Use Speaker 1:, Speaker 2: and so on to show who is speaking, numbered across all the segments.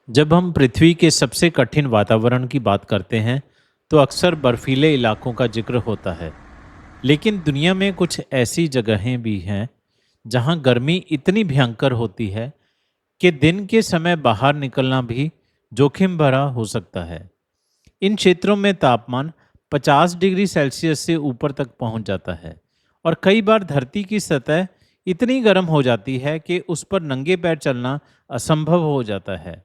Speaker 1: जब हम पृथ्वी के सबसे कठिन वातावरण की बात करते हैं तो अक्सर बर्फीले इलाकों का जिक्र होता है। लेकिन दुनिया में कुछ ऐसी जगहें भी हैं जहां गर्मी इतनी भयंकर होती है कि दिन के समय बाहर निकलना भी जोखिम भरा हो सकता है। इन क्षेत्रों में तापमान 50 डिग्री सेल्सियस से ऊपर तक पहुंच जाता है और कई बार धरती की सतह इतनी गर्म हो जाती है कि उस पर नंगे पैर चलना असंभव हो जाता है।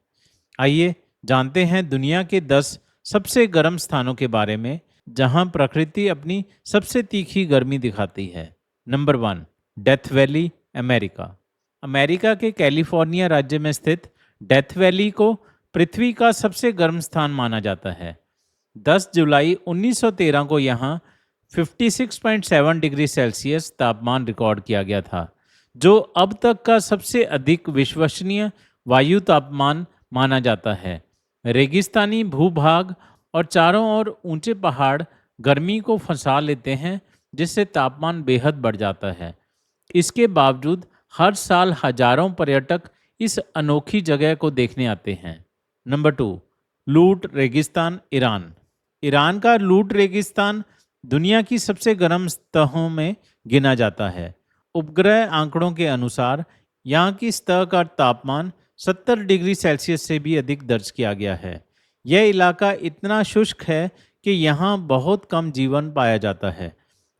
Speaker 1: आइए जानते हैं दुनिया के 10 सबसे गर्म स्थानों के बारे में जहां प्रकृति अपनी सबसे तीखी गर्मी दिखाती है। Number 1, death valley, America. America के कैलिफोर्निया राज्य में स्थित डेथ वैली को पृथ्वी का सबसे गर्म स्थान माना जाता है। 10 जुलाई 1913 को यहाँ 56.7 डिग्री सेल्सियस तापमान रिकॉर्ड किया गया था, जो अब तक का सबसे अधिक विश्वसनीय वायु तापमान माना जाता है। रेगिस्तानी भूभाग और चारों ओर ऊंचे पहाड़ गर्मी को फंसा लेते हैं, जिससे तापमान बेहद बढ़ जाता है। इसके बावजूद हर साल हजारों पर्यटक इस अनोखी जगह को देखने आते हैं। नंबर 2, लूट रेगिस्तान, ईरान। ईरान का लूट रेगिस्तान दुनिया की सबसे गर्म सतहों में गिना जाता है। उपग्रह आंकड़ों के अनुसार यहाँ की सतह का तापमान 70 डिग्री सेल्सियस से भी अधिक दर्ज किया गया है। यह इलाका इतना शुष्क है कि यहाँ बहुत कम जीवन पाया जाता है।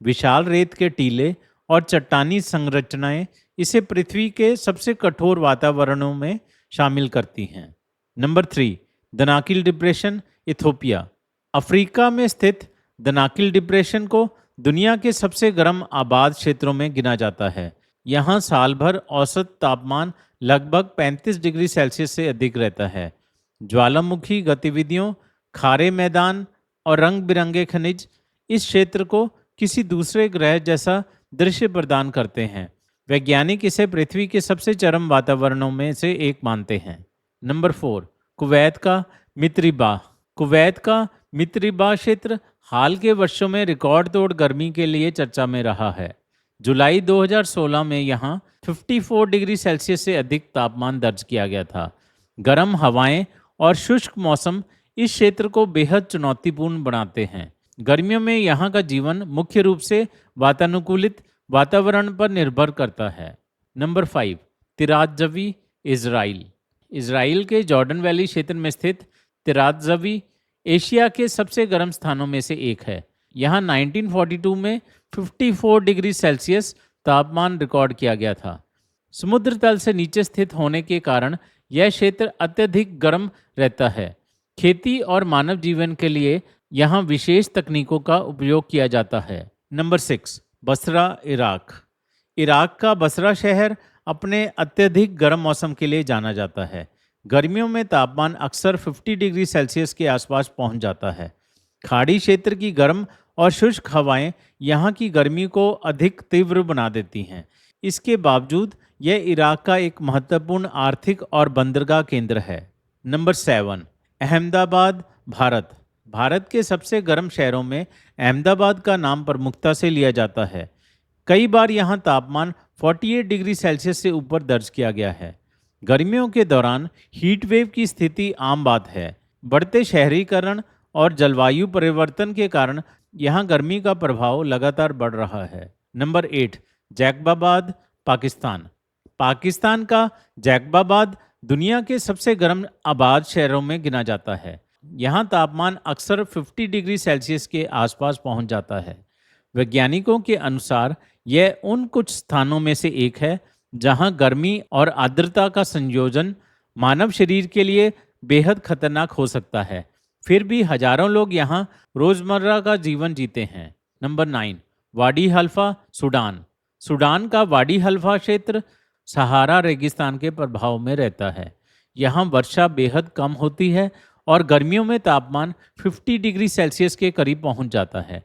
Speaker 1: विशाल रेत के टीले और चट्टानी संरचनाएं इसे पृथ्वी के सबसे कठोर वातावरणों में शामिल करती हैं। Number 3, Danakil depression, Ethiopia. Africa में स्थित दनाकिल डिप्रेशन को दुनिया के सबसे गर्म आबाद क्षेत्रों में गिना जाता है। यहाँ साल भर औसत तापमान लगभग 35 डिग्री सेल्सियस से अधिक रहता है। ज्वालामुखी गतिविधियों, खारे मैदान और रंग बिरंगे खनिज इस क्षेत्र को किसी दूसरे ग्रह जैसा दृश्य प्रदान करते हैं। वैज्ञानिक इसे पृथ्वी के सबसे चरम वातावरणों में से एक मानते हैं। नंबर 4, कुवैत का मित्रिबा। कुवैत का मित्रिबा क्षेत्र हाल के वर्षों में रिकॉर्ड तोड़ गर्मी के लिए चर्चा में रहा है। जुलाई 2016 में यहाँ 54 डिग्री सेल्सियस से अधिक तापमान दर्ज किया गया था। गर्म हवाएं और शुष्क मौसम इस क्षेत्र को बेहद चुनौतीपूर्ण बनाते हैं। गर्मियों में यहाँ का जीवन मुख्य रूप से वातानुकूलित वातावरण पर निर्भर करता है। नंबर 5, तिराजवी, इज़राइल। इज़राइल के जॉर्डन वैली क्षेत्र में स्थित तिराजवी एशिया के सबसे गर्म स्थानों में से एक है। यहाँ 1942 में 54 डिग्री सेल्सियस तापमान रिकॉर्ड किया गया था। समुद्र तल से नीचे स्थित होने के कारण यह क्षेत्र अत्यधिक गर्म रहता है। खेती और मानव जीवन के लिए यहाँ विशेष तकनीकों का उपयोग किया जाता है। Number 6, Basra, Iraq. इराक का बसरा शहर अपने अत्यधिक गर्म मौसम के लिए जाना जाता है। गर्मियों में तापमान अक्सर 50 डिग्री सेल्सियस के आसपास पहुंच जाता है। खाड़ी क्षेत्र की गर्म और शुष्क हवाएं यहाँ की गर्मी को अधिक तीव्र बना देती हैं। इसके बावजूद यह इराक का एक महत्वपूर्ण आर्थिक और बंदरगाह केंद्र है। नंबर 7, अहमदाबाद, भारत। भारत के सबसे गर्म शहरों में अहमदाबाद का नाम प्रमुखता से लिया जाता है। कई बार यहाँ तापमान 48 डिग्री सेल्सियस से ऊपर दर्ज किया गया है। गर्मियों के दौरान हीट वेव की स्थिति आम बात है। बढ़ते शहरीकरण और जलवायु परिवर्तन के कारण यहाँ गर्मी का प्रभाव लगातार बढ़ रहा है। नंबर 8, जैकबाबाद, पाकिस्तान। पाकिस्तान का जैकबाबाद दुनिया के सबसे गर्म आबाद शहरों में गिना जाता है। यहाँ तापमान अक्सर 50 डिग्री सेल्सियस के आसपास पहुँच जाता है। वैज्ञानिकों के अनुसार यह उन कुछ स्थानों में से एक है जहां गर्मी और आर्द्रता का संयोजन मानव शरीर के लिए बेहद खतरनाक हो सकता है। फिर भी हजारों लोग यहां रोजमर्रा का जीवन जीते हैं। नंबर 9, वाडी हल्फा, सूडान। सूडान का वाडी हल्फा क्षेत्र सहारा रेगिस्तान के प्रभाव में रहता है। यहाँ वर्षा बेहद कम होती है और गर्मियों में तापमान 50 डिग्री सेल्सियस के करीब पहुंच जाता है।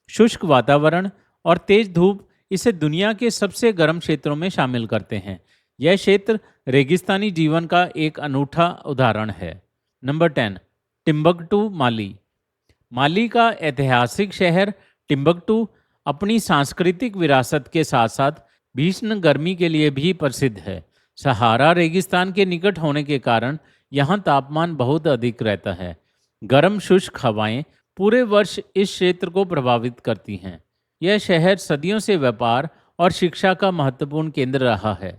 Speaker 1: शुष्क वातावरण और तेज धूप इसे दुनिया के सबसे गर्म क्षेत्रों में शामिल करते हैं। यह क्षेत्र रेगिस्तानी जीवन का एक अनूठा उदाहरण है। नंबर 10, टिम्बकटू, माली। माली का ऐतिहासिक शहर टिम्बकटू अपनी सांस्कृतिक विरासत के साथ साथ भीषण गर्मी के लिए भी प्रसिद्ध है। सहारा रेगिस्तान के निकट होने के कारण यहाँ तापमान बहुत अधिक रहता है। गर्म शुष्क हवाएं पूरे वर्ष इस क्षेत्र को प्रभावित करती हैं। यह शहर सदियों से व्यापार और शिक्षा का महत्वपूर्ण केंद्र रहा है।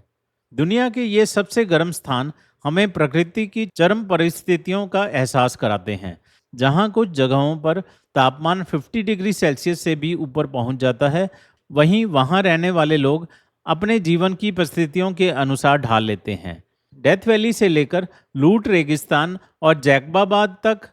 Speaker 1: दुनिया के ये सबसे गर्म स्थान हमें प्रकृति की चरम परिस्थितियों का एहसास कराते हैं। जहाँ कुछ जगहों पर तापमान 50 डिग्री सेल्सियस से भी ऊपर पहुँच जाता है, वहीं वहाँ रहने वाले लोग अपने जीवन की परिस्थितियों के अनुसार ढाल लेते हैं। डेथ वैली से लेकर लूट रेगिस्तान और जैकबाबाद तक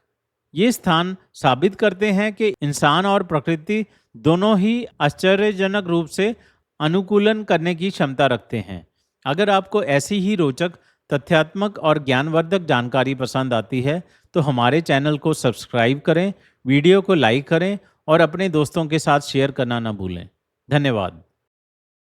Speaker 1: ये स्थान साबित करते हैं कि इंसान और प्रकृति दोनों ही आश्चर्यजनक रूप से अनुकूलन करने की क्षमता रखते हैं। अगर आपको ऐसी ही रोचक, तथ्यात्मक और ज्ञानवर्धक जानकारी पसंद आती है तो हमारे चैनल को सब्सक्राइब करें, वीडियो को लाइक करें और अपने दोस्तों के साथ शेयर करना न भूलें। धन्यवाद।